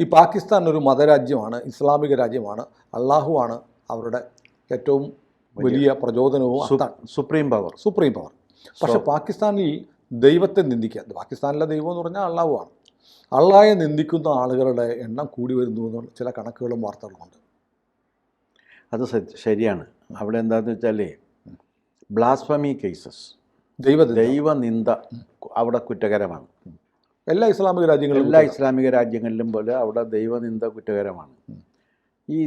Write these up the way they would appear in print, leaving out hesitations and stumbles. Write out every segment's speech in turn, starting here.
ഈ പാകിസ്ഥാൻ ഒരു മതരാജ്യമാണ്, ഇസ്ലാമിക രാജ്യമാണ്, അള്ളാഹുവാണ് അവരുടെ ഏറ്റവും വലിയ പ്രചോദനവും സുപ്രീം പവർ. പക്ഷെ പാകിസ്ഥാനിൽ ദൈവത്തെ നിന്ദിക്കുക, പാകിസ്ഥാനിലെ ദൈവം എന്ന് പറഞ്ഞാൽ അള്ളാഹുവാണ്, അള്ളാഹയെ നിന്ദിക്കുന്ന ആളുകളുടെ എണ്ണം കൂടി വരുന്നു എന്നുള്ള ചില കണക്കുകളും വാർത്തകളുമുണ്ട്. അത് ശരിയാണ്. അവിടെ എന്താണെന്ന് വെച്ചാൽ ബ്ലാസ്ഫമി കേസസ്, ദൈവനിന്ദ അവിടെ കുറ്റകരമാണ്. എല്ലാ ഇസ്ലാമിക രാജ്യങ്ങളിലും പോലെ അവിടെ ദൈവനിന്ദ കുറ്റകരമാണ്. ഈ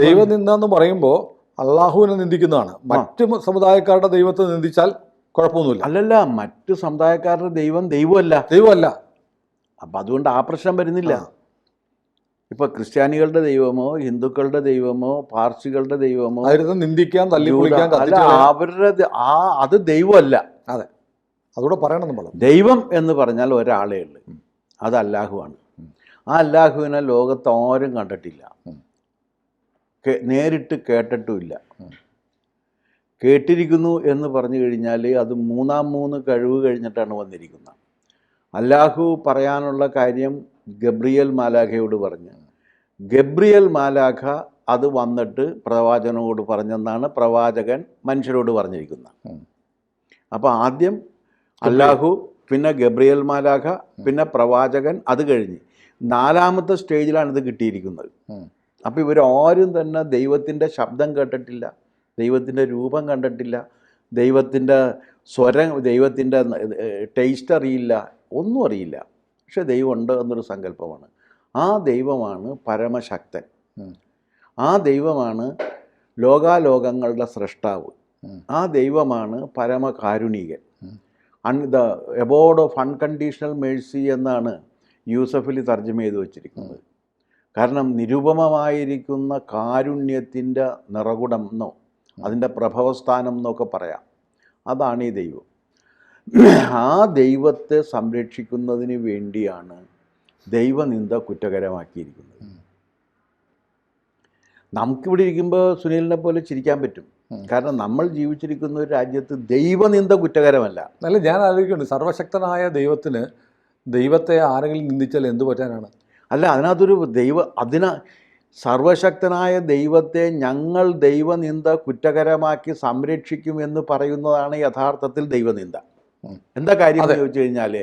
ദൈവനിന്ദ എന്ന് പറയുമ്പോൾ അള്ളാഹുവിനെ നിന്ദിക്കുന്നതാണ്. മറ്റ് സമുദായക്കാരുടെ ദൈവത്തെ നിന്ദിച്ചാൽ കുഴപ്പമൊന്നുമില്ല. അല്ലല്ല, മറ്റു സമുദായക്കാരുടെ ദൈവമല്ല. അപ്പം അതുകൊണ്ട് ആ പ്രശ്നം വരുന്നില്ല. ഇപ്പൊ ക്രിസ്ത്യാനികളുടെ ദൈവമോ ഹിന്ദുക്കളുടെ ദൈവമോ പാർസികളുടെ ദൈവമോ നിന്ദിക്കാൻ അവരുടെ അത് ദൈവമല്ല. അതെ, അതുകൂടെ പറയണം നമ്മൾ. ദൈവം എന്ന് പറഞ്ഞാൽ ഒരാളേ ഉള്ളൂ, അത് അല്ലാഹുവാണ്. ആ അല്ലാഹുവിനെ ലോകത്ത് ആരും കണ്ടിട്ടില്ല, നേരിട്ട് കേട്ടിട്ടുമില്ല. കേട്ടിരിക്കുന്നു എന്ന് പറഞ്ഞു കഴിഞ്ഞാൽ അത് മൂന്ന് കഴിവ് കഴിഞ്ഞിട്ടാണ് വന്നിരിക്കുന്നത്. അല്ലാഹു പറയാനുള്ള കാര്യം ഗബ്രിയേൽ മാലാഖയോട് പറഞ്ഞു. ഗബ്രിയേൽ മാലാഖ അത് വന്നിട്ട് പ്രവാചകനോട് പറഞ്ഞെന്നാണ് പ്രവാചകൻ മനുഷ്യരോട് പറഞ്ഞിരിക്കുന്നത്. അപ്പോൾ ആദ്യം അല്ലാഹു, പിന്നെ ഗബ്രിയേൽ മാലാഖ, പിന്നെ പ്രവാചകൻ, അത് കഴിഞ്ഞ് 4ാമത്തെ സ്റ്റേജിലാണ് ഇത് കിട്ടിയിരിക്കുന്നത്. അപ്പോൾ ഇവരാരും തന്നെ ദൈവത്തിൻ്റെ ശബ്ദം കേട്ടിട്ടില്ല, ദൈവത്തിൻ്റെ രൂപം കണ്ടിട്ടില്ല, ദൈവത്തിൻ്റെ സ്വരം, ദൈവത്തിൻ്റെ ടേസ്റ്റ് അറിയില്ല, ഒന്നും അറിയില്ല. പക്ഷെ ദൈവമുണ്ട് എന്നൊരു സങ്കല്പമാണ്. ആ ദൈവമാണ് പരമശക്തൻ, ആ ദൈവമാണ് ലോകാലോകങ്ങളുടെ സൃഷ്ടാവ്, ആ ദൈവമാണ് പരമകാരുണികൻ. The abode of unconditional mercy എന്നാണ് യൂസഫിൽ തർജ്ജമ ചെയ്ത് വച്ചിരിക്കുന്നത്. കാരണം നിരുപമമായിരിക്കുന്ന കാരുണ്യത്തിൻ്റെ നിറകുടം എന്നോ അതിൻ്റെ പ്രഭവസ്ഥാനം എന്നൊക്കെ പറയാം. അതാണ് ഈ ദൈവം. ആ ദൈവത്തെ സംരക്ഷിക്കുന്നതിന് വേണ്ടിയാണ് ദൈവനിന്ദ കുറ്റകരമാക്കിയിരിക്കുന്നത്. നമുക്കിവിടെ ഇരിക്കുമ്പോൾ സുനിലിനെ പോലെ ചിരിക്കാൻ പറ്റും, കാരണം നമ്മൾ ജീവിച്ചിരിക്കുന്ന ഒരു രാജ്യത്ത് ദൈവനിന്ദ കുറ്റകരമല്ല. അല്ല, ഞാൻ ആലോചിക്കുന്നുണ്ട്, സർവശക്തനായ ദൈവത്തെ ആരെങ്കിലും നിന്ദിച്ചാൽ എന്തു പറ്റാനാണ്? അല്ല, അതിനകത്തൊരു സർവശക്തനായ ദൈവത്തെ ഞങ്ങൾ ദൈവനിന്ദ കുറ്റകരമാക്കി സംരക്ഷിക്കുമെന്ന് പറയുന്നതാണ് യഥാർത്ഥത്തിൽ ദൈവനിന്ദ. എന്താ കാര്യം എന്ന് ചോദിച്ചു കഴിഞ്ഞാൽ,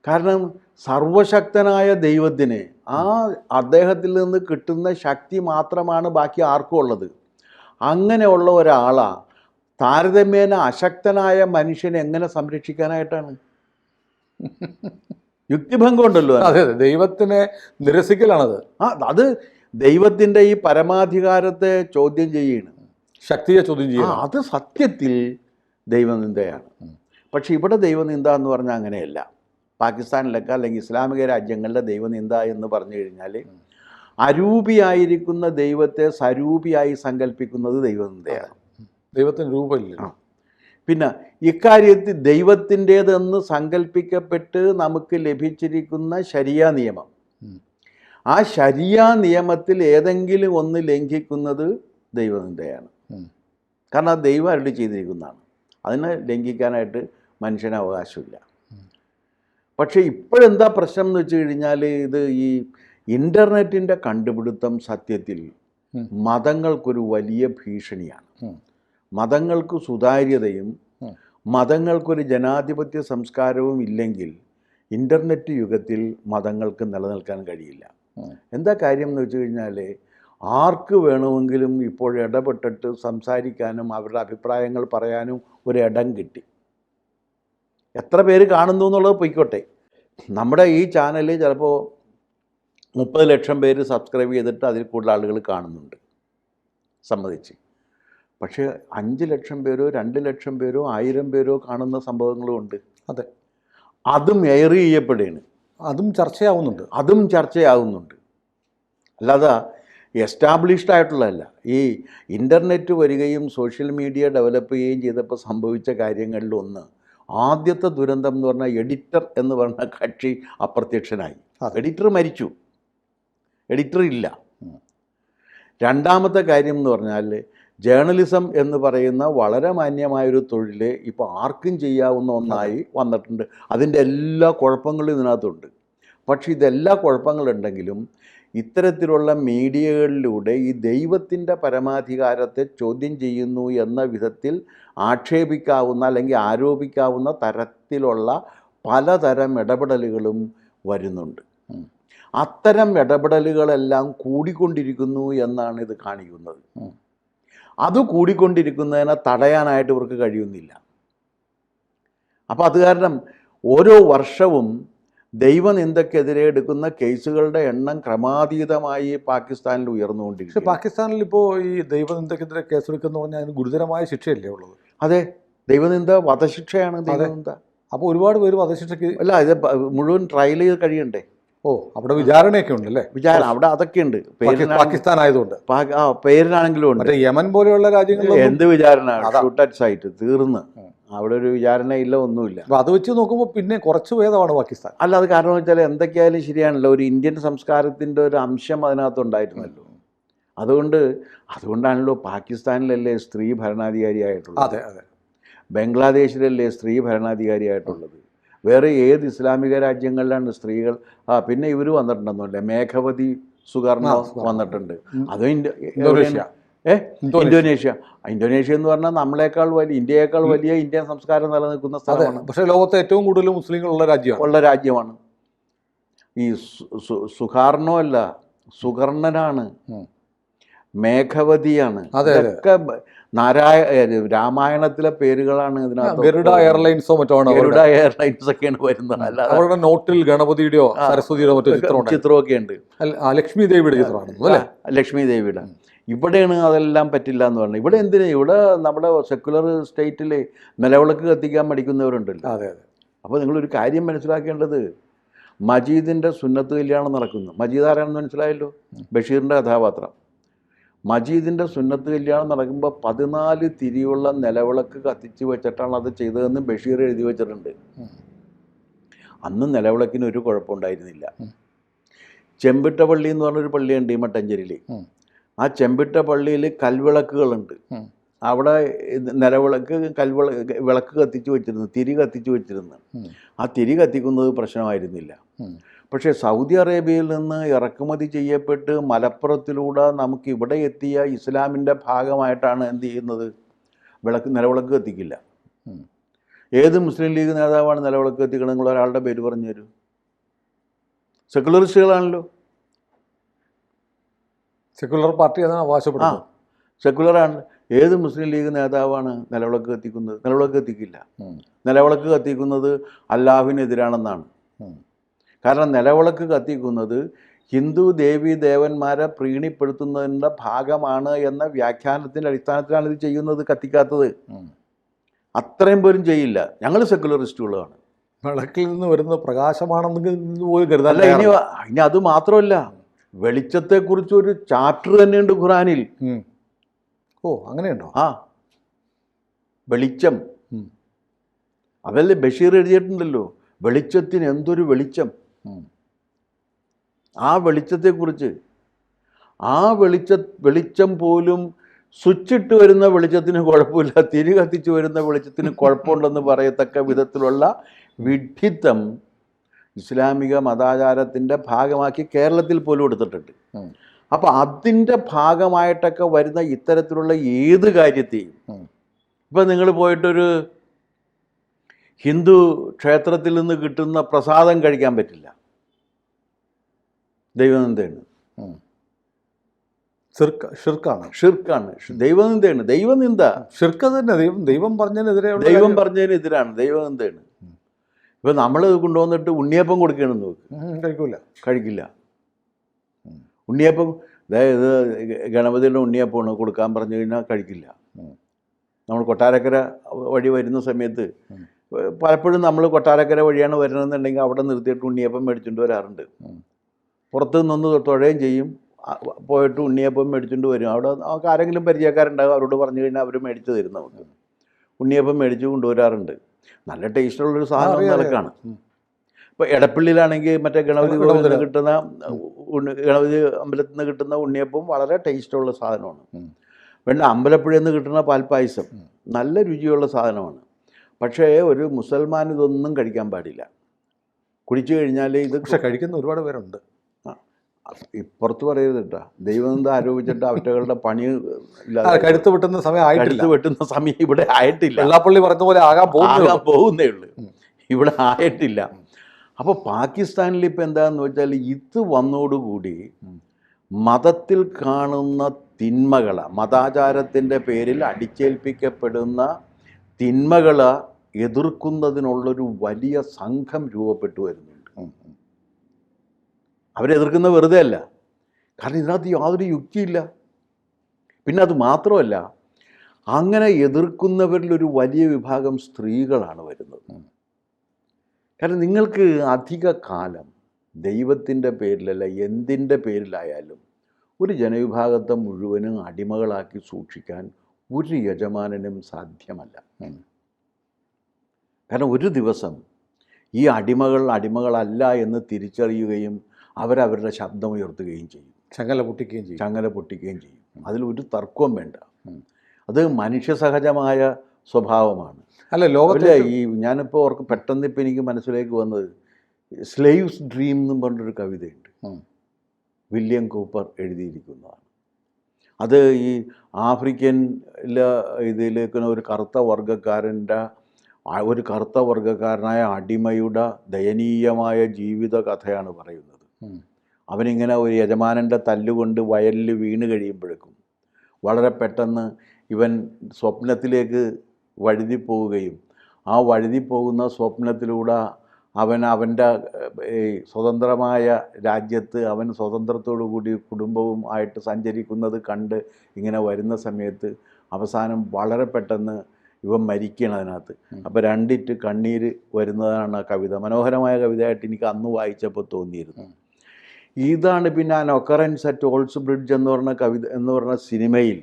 കാരണം സർവശക്തനായ ദൈവത്തിന് അദ്ദേഹത്തിൽ നിന്ന് കിട്ടുന്ന ശക്തി മാത്രമാണ് ബാക്കി ആർക്കും ഉള്ളത്. അങ്ങനെയുള്ള ഒരാളാ താരതമ്യേന അശക്തനായ മനുഷ്യനെ എങ്ങനെ സംരക്ഷിക്കാനായിട്ടാണ്? യുക്തിഭംഗം ഉണ്ടല്ലോ. അതെ, ദൈവത്തിനെ നിരസിക്കലാണത്. അത് ദൈവത്തിൻ്റെ ഈ പരമാധികാരത്തെ ചോദ്യം ചെയ്യാണ്, ശക്തിയെ ചോദ്യം ചെയ്യുക. അത് സത്യത്തിൽ ദൈവനിന്ദയാണ്. പക്ഷെ ഇവിടെ ദൈവനിന്ദ എന്ന് പറഞ്ഞാൽ അങ്ങനെയല്ല. പാകിസ്ഥാനിലൊക്കെ അല്ലെങ്കിൽ ഇസ്ലാമിക രാജ്യങ്ങളിലെ ദൈവനിന്ദ എന്ന് പറഞ്ഞു കഴിഞ്ഞാൽ അരൂപിയായിരിക്കുന്ന ദൈവത്തെ സരൂപിയായി സങ്കല്പിക്കുന്നത് ദൈവനിന്ദയാണ്. ദൈവത്തിന് രൂപമില്ല. പിന്നെ ഇക്കാര്യത്തിൽ ദൈവത്തിൻ്റേതെന്ന് സങ്കല്പിക്കപ്പെട്ട് നമുക്ക് ലഭിച്ചിരിക്കുന്ന ശരിയാ നിയമം, ആ ശരിയാ നിയമത്തിൽ ഏതെങ്കിലും ഒന്ന് ലംഘിക്കുന്നത് ദൈവനിന്ദയാണ്. കാരണം അത് ദൈവം അരുളി ചെയ്തിരിക്കുന്നതാണ്, അതിനെ ലംഘിക്കാനായിട്ട് മനുഷ്യന് അവകാശമില്ല. പക്ഷേ ഇപ്പോഴെന്താ പ്രശ്നം എന്ന് വെച്ച് കഴിഞ്ഞാൽ, ഇത് ഈ ഇൻ്റർനെറ്റിൻ്റെ കണ്ടുപിടുത്തം സത്യത്തിൽ മതങ്ങൾക്കൊരു വലിയ ഭീഷണിയാണ്. മതങ്ങൾക്ക് സുതാര്യതയും മതങ്ങൾക്കൊരു ജനാധിപത്യ സംസ്കാരവും ഇല്ലെങ്കിൽ ഇൻ്റർനെറ്റ് യുഗത്തിൽ മതങ്ങൾക്ക് നിലനിൽക്കാൻ കഴിയില്ല. എന്താ കാര്യം എന്ന് വെച്ച് കഴിഞ്ഞാൽ, ആർക്ക് വേണമെങ്കിലും ഇപ്പോൾ ഇടപെട്ടിട്ട് സംസാരിക്കാനും അവരുടെ അഭിപ്രായങ്ങൾ പറയാനും ഒരിടം കിട്ടി. എത്ര പേര് കാണുന്നു എന്നുള്ളത് പൊയ്ക്കോട്ടെ. നമ്മുടെ ഈ ചാനൽ ചിലപ്പോൾ 30 ലക്ഷം പേര് സബ്സ്ക്രൈബ് ചെയ്തിട്ട് അതിൽ കൂടുതൽ ആളുകൾ കാണുന്നുണ്ട്, സമ്മതിച്ച്. പക്ഷേ 5 ലക്ഷം പേരോ 2 ലക്ഷം പേരോ 1000 പേരോ കാണുന്ന സംഭവങ്ങളും ഉണ്ട്. അതെ, അതും എയർ ചെയ്യപ്പെടുകയാണ്, അതും ചർച്ചയാവുന്നുണ്ട്. അല്ലാതെ എസ്റ്റാബ്ലിഷ്ഡ് ആയിട്ടുള്ളതല്ല. ഈ ഇൻ്റർനെറ്റ് വരികയും സോഷ്യൽ മീഡിയ ഡെവലപ്പ് ചെയ്യുകയും ചെയ്തപ്പോൾ സംഭവിച്ച കാര്യങ്ങളിലൊന്ന്, ആദ്യത്തെ ദുരന്തം എന്ന് പറഞ്ഞാൽ എഡിറ്റർ എന്ന് പറഞ്ഞ കക്ഷി അപ്രത്യക്ഷനായി. എഡിറ്റർ മരിച്ചു, എഡിറ്റർ ഇല്ല. രണ്ടാമത്തെ കാര്യം എന്ന് പറഞ്ഞാൽ ജേർണലിസം എന്ന് പറയുന്ന വളരെ മാന്യമായൊരു തൊഴിൽ ഇപ്പോൾ ആർക്കും ചെയ്യാവുന്ന ഒന്നായി വന്നിട്ടുണ്ട്. അതിൻ്റെ എല്ലാ കുഴപ്പങ്ങളും ഇതിനകത്തുണ്ട്. പക്ഷെ ഇതെല്ലാ കുഴപ്പങ്ങളുണ്ടെങ്കിലും ഇത്തരത്തിലുള്ള മീഡിയകളിലൂടെ ഈ ദൈവത്തിൻ്റെ പരമാധികാരത്തെ ചോദ്യം ചെയ്യുന്നു എന്ന വിധത്തിൽ ആക്ഷേപിക്കാവുന്ന അല്ലെങ്കിൽ ആരോപിക്കാവുന്ന തരത്തിലുള്ള പലതരം ഇടപെടലുകളും വരുന്നുണ്ട്. അത്തരം ഇടപെടലുകളെല്ലാം കൂടിക്കൊണ്ടിരിക്കുന്നു എന്നാണ് ഇത് കാണിക്കുന്നത്. അത് കൂടിക്കൊണ്ടിരിക്കുന്നതിനെ തടയാനായിട്ട് ഇവർക്ക് കഴിയുന്നില്ല. അപ്പോൾ അത് കാരണം ഓരോ വർഷവും ദൈവനിന്ദക്കെതിരെ എടുക്കുന്ന കേസുകളുടെ എണ്ണം ക്രമാതീതമായി പാകിസ്ഥാനിൽ ഉയർന്നുകൊണ്ടിരിക്കും. പക്ഷേ പാകിസ്ഥാനിൽ ഇപ്പോൾ ഈ ദൈവനിന്ദക്കെതിരെ കേസെടുക്കുന്ന പറഞ്ഞാൽ അതിന് ഗുരുതരമായ ശിക്ഷയല്ലേ ഉള്ളത്? അതെ, ദൈവനിന്ദ വധശിക്ഷയാണ് ദൈവനിന്ദ. അപ്പോൾ ഒരുപാട് പേര് വധശിക്ഷയ്ക്ക് അല്ല, ഇത് മുഴുവൻ ട്രയൽ ചെയ്ത് കഴിയണ്ടേ. അവിടെ വിചാരണയൊക്കെ ഉണ്ടല്ലേ? വിചാരണ അവിടെ അതൊക്കെ ഉണ്ട്. പാകിസ്ഥാൻ ആയതുകൊണ്ട് പേരിനാണെങ്കിലും ഉണ്ട്. യമൻ പോലെയുള്ള രാജ്യങ്ങളിൽ എന്ത് വിചാരണ? ഷൂട്ട് അറ്റ് സൈറ്റ് തീർന്ന്. അവിടെ ഒരു വിചാരണയില്ല, ഒന്നുമില്ല. അപ്പോൾ അത് വെച്ച് നോക്കുമ്പോൾ പിന്നെ കുറച്ച് ഭേദമാണ് പാകിസ്ഥാൻ. അല്ല, അത് കാരണം വെച്ചാൽ എന്തൊക്കെയായാലും ശരിയാണല്ലോ, ഒരു ഇന്ത്യൻ സംസ്കാരത്തിൻ്റെ ഒരു അംശം അതിനകത്തുണ്ടായിരുന്നല്ലോ. അതുകൊണ്ടാണല്ലോ പാകിസ്ഥാനിലല്ലേ സ്ത്രീ ഭരണാധികാരിയായിട്ടുള്ളത്. അതെ അതെ. ബംഗ്ലാദേശിലല്ലേ സ്ത്രീ ഭരണാധികാരിയായിട്ടുള്ളത്. വേറെ ഏത് ഇസ്ലാമിക രാജ്യങ്ങളിലാണ് സ്ത്രീകൾ? പിന്നെ ഇവർ വന്നിട്ടുണ്ടെന്നല്ലേ, മേഘവതി സുകർണ വന്നിട്ടുണ്ട്. അതും ഇന്തോനേഷ്യ. ഇന്തോനേഷ്യ എന്ന് പറഞ്ഞാൽ നമ്മളെക്കാൾ വലിയ, ഇന്ത്യയേക്കാൾ വലിയ ഇന്ത്യൻ സംസ്കാരം നിലനിൽക്കുന്ന സ്ഥലമാണ്. പക്ഷേ ലോകത്തെ ഏറ്റവും കൂടുതൽ മുസ്ലിങ്ങളുള്ള രാജ്യമാണ്. ഈ സുകാർണോ അല്ല, സുകർണനാണ്, മേഘവതിയാണ്. ഇതൊക്കെ രാമായണത്തിലെ പേരുകളാണ് ഇതിനകത്ത്. ഗരുഡ എയർലൈൻസോ മറ്റോ ഗരുഡ എയർലൈൻസ് ഒക്കെയാണ് വരുന്നത്. അല്ലാതെ അവരുടെ നോട്ടിൽ ഗണപതിയുടെയോ സരസ്വതിയുടെയോ മറ്റോ ചിത്രമൊക്കെ ഉണ്ട്. ലക്ഷ്മി ദേവിയുടെ ചിത്രമാണ്. ലക്ഷ്മി ദേവിയുടെ. ഇവിടെയാണ് അതെല്ലാം പറ്റില്ല എന്ന് പറഞ്ഞത്. ഇവിടെ എന്തിനാ? ഇവിടെ നമ്മുടെ സെക്കുലർ സ്റ്റേറ്റിൽ നിലവിളക്ക് കത്തിക്കാൻ മടിക്കുന്നവരുണ്ടല്ലോ. അതെ അതെ. അപ്പോൾ നിങ്ങളൊരു കാര്യം മനസ്സിലാക്കേണ്ടത്, മജീദിൻ്റെ സുന്നത്ത് കല്യാണം നടക്കുന്നു. മജീദ് ആരാണെന്ന് മനസ്സിലായല്ലോ, ബഷീറിൻ്റെ കഥാപാത്രം. മജീദിൻ്റെ സുന്നത്ത് കല്യാണം നടക്കുമ്പോൾ 14 തിരിയുള്ള നിലവിളക്ക് കത്തിച്ച് വെച്ചിട്ടാണ് അത് ചെയ്തതെന്ന് ബഷീർ എഴുതി വെച്ചിട്ടുണ്ട്. അന്ന് നിലവിളക്കിന് ഒരു കുഴപ്പമുണ്ടായിരുന്നില്ല. ചെമ്പിട്ട പള്ളി എന്ന് പറഞ്ഞൊരു പള്ളിയുണ്ട് ഈ മട്ടഞ്ചേരിയിൽ. ആ ചെമ്പിട്ട പള്ളിയിൽ കൽവിളക്കുകളുണ്ട്. അവിടെ നിലവിളക്ക് വിളക്ക് കത്തിച്ച് വെച്ചിരുന്നു, തിരി കത്തിച്ച് വെച്ചിരുന്നു. ആ തിരി കത്തിക്കുന്നത് പ്രശ്നമായിരുന്നില്ല. പക്ഷേ സൗദി അറേബ്യയിൽ നിന്ന് ഇറക്കുമതി ചെയ്യപ്പെട്ട് മലപ്പുറത്തിലൂടെ നമുക്ക് ഇവിടെ എത്തിയ ഇസ്ലാമിൻ്റെ ഭാഗമായിട്ടാണ് എന്ത് ചെയ്യുന്നത്? നിലവിളക്ക് കത്തിക്കില്ല. ഏത് മുസ്ലിം ലീഗ് നേതാവാണ് നിലവിളക്ക് കത്തിക്കണം? നിങ്ങൾ ഒരാളുടെ പേര് പറഞ്ഞു തരൂ. സെക്കുലറിസ്റ്റുകളാണല്ലോ. സെക്കുലർ പാർട്ടി അതാണ് അവകാശപ്പെടുന്നത്. സെക്കുലറാണ്. ഏത് മുസ്ലിം ലീഗ് നേതാവാണ് നിലവിളക്ക് കത്തിക്കുന്നത്? നിലവിളക്ക് കത്തിക്കില്ല. നിലവിളക്ക് കത്തിക്കുന്നത് അല്ലാഹുവിനെതിരാണെന്നാണ്. കാരണം നിലവിളക്ക് കത്തിക്കുന്നത് ഹിന്ദു ദേവീ ദേവന്മാരെ പ്രീണിപ്പെടുത്തുന്നതിൻ്റെ ഭാഗമാണ് എന്ന വ്യാഖ്യാനത്തിൻ്റെ അടിസ്ഥാനത്തിലാണ് ഇത് ചെയ്യുന്നത്, കത്തിക്കാത്തത്. അത്രയും പേരും ചെയ്യില്ല. ഞങ്ങൾ സെക്കുലറിസ്റ്റുകളാണ്. വിളക്കിൽ നിന്ന് വരുന്ന പ്രകാശമാണെന്ന് പോലും കരുതാൻ. ഇനി അത് മാത്രമല്ല, വെളിച്ചത്തെക്കുറിച്ച് ഒരു ചാപ്റ്റർ തന്നെയുണ്ട് ഖുറാനിൽ. അങ്ങനെയുണ്ടോ? വെളിച്ചം. അതല്ലേ ബഷീർ എഴുതിയിട്ടുണ്ടല്ലോ, വെളിച്ചത്തിന് എന്തൊരു വെളിച്ചം. ആ വെളിച്ചത്തെക്കുറിച്ച്, വെളിച്ചം പോലും സ്വിച്ചിട്ട് വരുന്ന വെളിച്ചത്തിന് കുഴപ്പമില്ല, തിരി കത്തിച്ച് വരുന്ന വെളിച്ചത്തിന് കുഴപ്പമുണ്ടെന്ന് പറയത്തക്ക വിധത്തിലുള്ള വിഡ്ഢിത്തം ഇസ്ലാമിക മതാചാരത്തിൻ്റെ ഭാഗമാക്കി കേരളത്തിൽ പോലും എടുത്തിട്ടുണ്ട്. അപ്പോൾ അതിൻ്റെ ഭാഗമായിട്ടൊക്കെ വരുന്ന ഇത്തരത്തിലുള്ള ഏത് കാര്യത്തെയും, ഇപ്പം നിങ്ങൾ പോയിട്ടൊരു ഹിന്ദു ക്ഷേത്രത്തിൽ നിന്ന് കിട്ടുന്ന പ്രസാദം കഴിക്കാൻ പറ്റില്ല. ദൈവനിന്ദയാണ്. ഷിർക്കാണ്. ദൈവനിന്ദയാണ്. ദൈവനിന്ദ ഷിർക്ക് തന്നെ. ദൈവം പറഞ്ഞതിനെതിരെയാണ്. ദൈവനിന്ദയാണ്. ഇപ്പം നമ്മൾ കൊണ്ടുവന്നിട്ട് ഉണ്ണിയപ്പം കൊടുക്കുകയാണെന്ന് നോക്ക്, കഴിക്കില്ല. ഉണ്ണിയപ്പം, അതായത് ഗണപതിയുടെ ഉണ്ണിയപ്പമാണ് കൊടുക്കാൻ പറഞ്ഞു കഴിഞ്ഞാൽ കഴിക്കില്ല. നമ്മൾ കൊട്ടാരക്കര വഴി വരുന്ന സമയത്ത് പലപ്പോഴും നമ്മൾ കൊട്ടാരക്കര വഴിയാണ് വരുന്നതെന്നുണ്ടെങ്കിൽ അവിടെ നിർത്തിയിട്ട് ഉണ്ണിയപ്പം മേടിച്ചുകൊണ്ട് വരാറുണ്ട്. പുറത്തു നിന്ന് തൊഴുകയും ചെയ്യും, പോയിട്ട് ഉണ്ണിയപ്പം മേടിച്ചുകൊണ്ട് വരും. അവിടെ നമുക്ക് ആരെങ്കിലും പരിചയക്കാരുണ്ടാകും, അവരോട് പറഞ്ഞു കഴിഞ്ഞാൽ അവർ മേടിച്ച് തരും. നമുക്ക് ഉണ്ണിയപ്പം മേടിച്ച് കൊണ്ടുവരാറുണ്ട്. നല്ല ടേസ്റ്റുള്ളൊരു സാധനം നിലക്കാണ്. ഇപ്പോൾ എടപ്പള്ളിയിലാണെങ്കിൽ മറ്റേ ഗണപതി കിട്ടുന്ന ഗണപതി അമ്പലത്തിൽ നിന്ന് കിട്ടുന്ന ഉണ്ണിയപ്പം വളരെ ടേസ്റ്റുള്ള സാധനമാണ്. പിന്നെ അമ്പലപ്പുഴയിൽ നിന്ന് കിട്ടുന്ന പാൽപ്പായസം നല്ല രുചിയുള്ള സാധനമാണ്. പക്ഷേ ഒരു മുസൽമാൻ ഇതൊന്നും കഴിക്കാൻ പാടില്ല. കുടിച്ചു കഴിഞ്ഞാൽ ഇത് പക്ഷെ കഴിക്കുന്ന ഒരുപാട് പേരുണ്ട്. ഇപ്പുറത്ത് പറയരുത് കേട്ടോ. ദൈവം എന്താ ആരോപിച്ചിട്ട് അവറ്റകളുടെ പണി കഴുത്ത് വെട്ടുന്ന സമയം ആയിട്ടില്ല. കഴുത്ത് വെട്ടുന്ന സമയം ഇവിടെ ആയിട്ടില്ല. വെള്ളാപ്പള്ളി പറഞ്ഞ പോലെ ആകാൻ പോകുന്നേ ഉള്ളൂ, ഇവിടെ ആയിട്ടില്ല. അപ്പോൾ പാകിസ്ഥാനിൽ ഇപ്പം എന്താണെന്ന് വെച്ചാൽ ഇത് വന്നോടുകൂടി മതത്തിൽ കാണുന്ന തിന്മകളെ, മതാചാരത്തിൻ്റെ പേരിൽ അടിച്ചേൽപ്പിക്കപ്പെടുന്ന തിന്മകളെ എതിർക്കുന്നതിനുള്ളൊരു വലിയ സംഘം രൂപപ്പെട്ടു വരുന്നുണ്ട്. അവരെതിർക്കുന്ന വെറുതെ അല്ല, കാരണം ഇതിനകത്ത് യാതൊരു യുക്തിയില്ല. പിന്നെ അത് മാത്രമല്ല, അങ്ങനെ എതിർക്കുന്നവരിലൊരു വലിയ വിഭാഗം സ്ത്രീകളാണ് വരുന്നത്. കാരണം നിങ്ങൾക്ക് അധിക കാലം ദൈവത്തിൻ്റെ പേരിലല്ല എന്തിൻ്റെ പേരിലായാലും ഒരു ജനവിഭാഗത്തെ മുഴുവനും അടിമകളാക്കി സൂക്ഷിക്കാൻ ഒരു യജമാനനും സാധ്യമല്ല. കാരണം ഒരു ദിവസം ഈ അടിമകളല്ല എന്ന് തിരിച്ചറിയുകയും അവരവരുടെ ശബ്ദം ഉയർത്തുകയും ചെയ്യും, ചങ്ങല പൊട്ടിക്കുകയും ചെയ്യും. അതിലൊരു തർക്കവും വേണ്ട. അത് മനുഷ്യസഹജമായ സ്വഭാവമാണ്. അല്ല ലോകത്തിലെ ഈ ഞാനിപ്പോൾ പെട്ടെന്ന് ഇപ്പം എനിക്ക് മനസ്സിലേക്ക് വന്നത് സ്ലേവ്സ് ഡ്രീം എന്നും പറഞ്ഞൊരു കവിതയുണ്ട്, വില്യം കൂപ്പർ എഴുതിയിരിക്കുന്നതാണ്. അത് ഈ ആഫ്രിക്കൻ ഇതിലേക്ക് ഒരു കറുത്ത വർഗ്ഗക്കാരനായ അടിമയുടെ ദയനീയമായ ജീവിത കഥയാണ് പറയുന്നത്. അവനിങ്ങനെ ഒരു യജമാനൻ്റെ തല്ലുകൊണ്ട് വയലിൽ വീണ് കഴിയുമ്പോഴേക്കും വളരെ പെട്ടെന്ന് ഇവൻ സ്വപ്നത്തിലേക്ക് വഴുതിപ്പോവുകയും ആ വഴുതിപ്പോകുന്ന സ്വപ്നത്തിലൂടെ അവൻ്റെ സ്വതന്ത്രമായ രാജ്യത്ത് അവൻ സ്വതന്ത്രത്തോടു കൂടി കുടുംബവും ആയിട്ട് സഞ്ചരിക്കുന്നത് കണ്ട് ഇങ്ങനെ വരുന്ന സമയത്ത് അവസാനം വളരെ പെട്ടെന്ന് ഇവൻ മരിക്കണം അതിനകത്ത്. അപ്പോൾ രണ്ടിറ്റ് കണ്ണീര് വരുന്നതാണ് കവിത. മനോഹരമായ കവിതയായിട്ട് എനിക്ക് അന്ന് വായിച്ചപ്പോൾ തോന്നിയിരുന്നു. ഇതാണ് പിന്നെ ആ ഒക്കറൻസ് അറ്റ് ഓൾസ് ബ്രിഡ്ജ് എന്ന് പറഞ്ഞ സിനിമയിൽ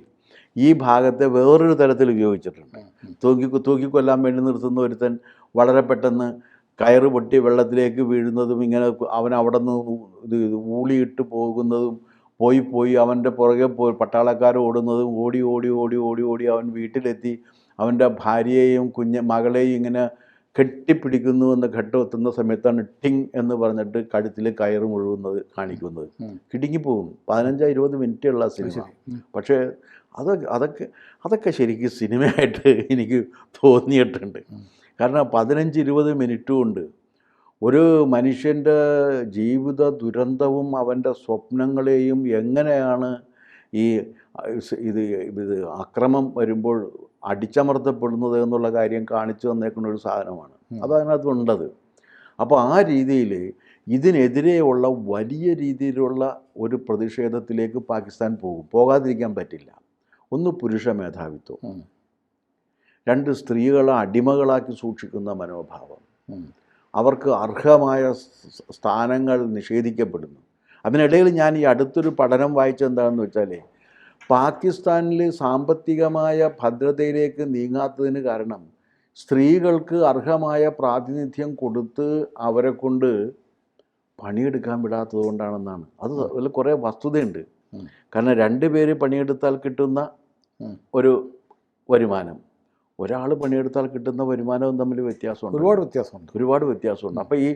ഈ ഭാഗത്തെ വേറൊരു തരത്തിൽ ഉപയോഗിച്ചിട്ടുണ്ട്. തൂക്കിക്കൊല്ലാൻ വേണ്ടി നിർത്തുന്ന ഒരുത്തൻ വളരെ പെട്ടെന്ന് കയറ് പൊട്ടി വെള്ളത്തിലേക്ക് വീഴുന്നതും ഇങ്ങനെ അവൻ അവിടെ നിന്ന് ഊളിയിട്ട് പോകുന്നതും പോയി അവൻ്റെ പുറകെ പട്ടാളക്കാർ ഓടുന്നതും ഓടി അവൻ വീട്ടിലെത്തി അവൻ്റെ ഭാര്യയെയും മകളെയും ഇങ്ങനെ കെട്ടിപ്പിടിക്കുന്നു എന്ന ഘട്ടം എത്തുന്ന സമയത്താണ് ടിങ് എന്ന് പറഞ്ഞിട്ട് കഴുത്തിൽ കയറ് മുഴുകുന്നത് കാണിക്കുന്നത്. കിടുങ്ങിപ്പോകും. 15-20 മിനിറ്റുള്ള സിനിമ. പക്ഷേ അതൊക്കെ ശരിക്കും സിനിമയായിട്ട് എനിക്ക് തോന്നിയിട്ടുണ്ട്. കാരണം 15-20 മിനിറ്റ് കൊണ്ട് ഒരു മനുഷ്യൻ്റെ ജീവിത ദുരന്തവും അവൻ്റെ സ്വപ്നങ്ങളെയും എങ്ങനെയാണ് ഇത് അക്രമം വരുമ്പോൾ അടിച്ചമർത്തപ്പെടുന്നത് എന്നുള്ള കാര്യം കാണിച്ചു തന്നേക്കുന്ന ഒരു സാധനമാണ്. അതതിനകത്തുണ്ടത്. അപ്പോൾ ആ രീതിയിൽ ഇതിനെതിരെയുള്ള വലിയ രീതിയിലുള്ള ഒരു പ്രതിഷേധത്തിലേക്ക് പാകിസ്ഥാൻ പോകാതിരിക്കാൻ പറ്റില്ല. ഒന്ന് പുരുഷ മേധാവിത്വം, 2 സ്ത്രീകളെ അടിമകളാക്കി സൂക്ഷിക്കുന്ന മനോഭാവം, അവർക്ക് അർഹമായ സ്ഥാനങ്ങൾ നിഷേധിക്കപ്പെടുന്നു. അതിനിടയിൽ ഞാൻ ഈ അടുത്തൊരു പഠനം വായിച്ചെന്താണെന്ന് വെച്ചാൽ പാകിസ്ഥാനിൽ സാമ്പത്തികമായ ഭദ്രതയിലേക്ക് നീങ്ങാത്തതിന് കാരണം സ്ത്രീകൾക്ക് അർഹമായ പ്രാതിനിധ്യം കൊടുത്ത് അവരെ കൊണ്ട് പണിയെടുക്കാൻ വിടാത്തത് കൊണ്ടാണെന്നാണ്. അതിൽ കുറേ വസ്തുതയുണ്ട്. കാരണം 2 പേര് പണിയെടുത്താൽ കിട്ടുന്ന ഒരു വരുമാനം, ഒരാൾ പണിയെടുത്താൽ കിട്ടുന്ന വരുമാനവും തമ്മിൽ വ്യത്യാസമുണ്ട്, ഒരുപാട് വ്യത്യാസമുണ്ട്. അപ്പോൾ ഈ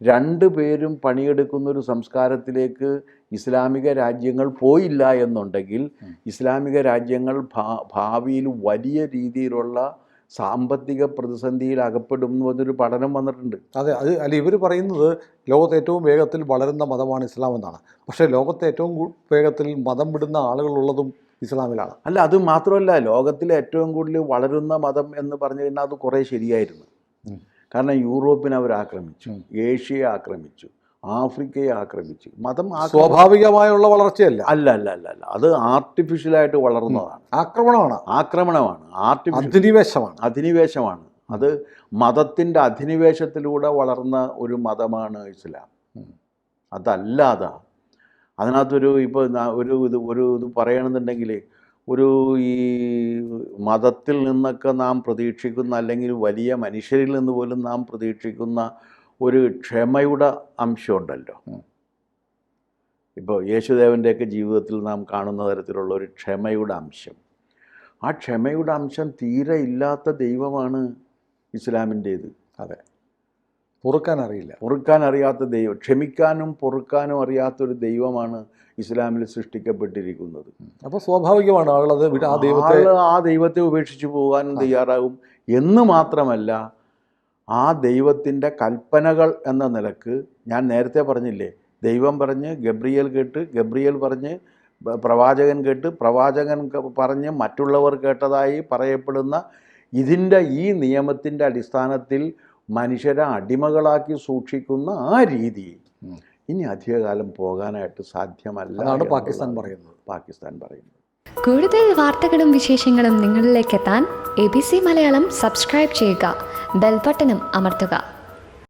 2 പേരും പണിയെടുക്കുന്ന ഒരു സംസ്കാരത്തിലേക്ക് ഇസ്ലാമിക രാജ്യങ്ങൾ പോയില്ല എന്നുണ്ടെങ്കിൽ ഇസ്ലാമിക രാജ്യങ്ങൾ ഭാവിയിൽ വലിയ രീതിയിലുള്ള സാമ്പത്തിക പ്രതിസന്ധിയിൽ അകപ്പെടും എന്നൊരു പഠനം വന്നിട്ടുണ്ട്. അതെ, അല്ല ഇവർ പറയുന്നത് ലോകത്തെ ഏറ്റവും വേഗത്തിൽ വളരുന്ന മതമാണ് ഇസ്ലാം എന്നാണ്. പക്ഷേ ലോകത്തെ ഏറ്റവും വേഗത്തിൽ മതം വിടുന്ന ആളുകളുള്ളതും ഇസ്ലാമിലാണ്. അല്ല, അത് മാത്രമല്ല, ലോകത്തിലെ ഏറ്റവും കൂടുതൽ വളരുന്ന മതം എന്ന് പറഞ്ഞു കഴിഞ്ഞാൽ അത് കുറേ ശരിയായിരുന്നു. കാരണം യൂറോപ്പിനെ അവർ ആക്രമിച്ചു, ഏഷ്യയെ ആക്രമിച്ചു, ആഫ്രിക്കയെ ആക്രമിച്ചു. മതം സ്വാഭാവികമായുള്ള വളർച്ചയല്ല, അല്ല, അത് ആർട്ടിഫിഷ്യലായിട്ട് വളർന്നതാണ്. ആക്രമണമാണ്, അധിനിവേശമാണ്. അത് മതത്തിൻ്റെ അധിനിവേശത്തിലൂടെ വളർന്ന ഒരു മതമാണ് ഇസ്ലാം. അതല്ലാതെ അതിനകത്തൊരു ഇപ്പോൾ ഇത് പറയണമെന്നുണ്ടെങ്കിൽ ഈ മതത്തിൽ നിന്നൊക്കെ നാം പ്രതീക്ഷിക്കുന്ന, അല്ലെങ്കിൽ വലിയ മനുഷ്യരിൽ നിന്ന് പോലും നാം പ്രതീക്ഷിക്കുന്ന ഒരു ക്ഷമയുടെ അംശമുണ്ടല്ലോ. ഇപ്പോൾ യേശുദേവൻ്റെയൊക്കെ ജീവിതത്തിൽ നാം കാണുന്ന തരത്തിലുള്ള ഒരു ക്ഷമയുടെ അംശം, ആ ക്ഷമയുടെ അംശം തീരെ ഇല്ലാത്ത ദൈവമാണ് ഇസ്ലാമിൻ്റേത്. അതെ, പൊറുക്കാൻ അറിയില്ല. പൊറുക്കാൻ അറിയാത്ത ദൈവം, ക്ഷമിക്കാനും പൊറുക്കാനും അറിയാത്തൊരു ദൈവമാണ് ഇസ്ലാമിൽ സൃഷ്ടിക്കപ്പെട്ടിരിക്കുന്നത്. അപ്പോൾ സ്വാഭാവികമാണ് ആളത് ആ ദൈവത്തെ ആ ദൈവത്തെ ഉപേക്ഷിച്ച് പോകാനും തയ്യാറാകും. എന്ന് മാത്രമല്ല, ആ ദൈവത്തിൻ്റെ കൽപ്പനകൾ എന്ന നിലക്ക് ഞാൻ നേരത്തെ പറഞ്ഞില്ലേ, ദൈവം പറഞ്ഞ് ഗബ്രിയേൽ കേട്ട്, ഗബ്രിയേൽ പറഞ്ഞ് പ്രവാചകൻ കേട്ട്, പ്രവാചകൻ പറഞ്ഞ് മറ്റുള്ളവർ കേട്ടതായി പറയപ്പെടുന്ന ഇതിൻ്റെ ഈ നിയമത്തിൻ്റെ അടിസ്ഥാനത്തിൽ മനുഷ്യരെ അടിമകളാക്കി സൂക്ഷിക്കുന്ന ആ രീതി ഇനി അധികകാലം പോകാനായിട്ട് സാധ്യമല്ല എന്നാണ് പാകിസ്ഥാൻ പറയുന്നത്. കൂടുതൽ വാർത്തകളും വിശേഷങ്ങളും നിങ്ങളിലേക്ക് എത്താൻ ABC മലയാളം സബ്സ്ക്രൈബ് ചെയ്യുക, ബെൽബട്ടനും അമർത്തുക.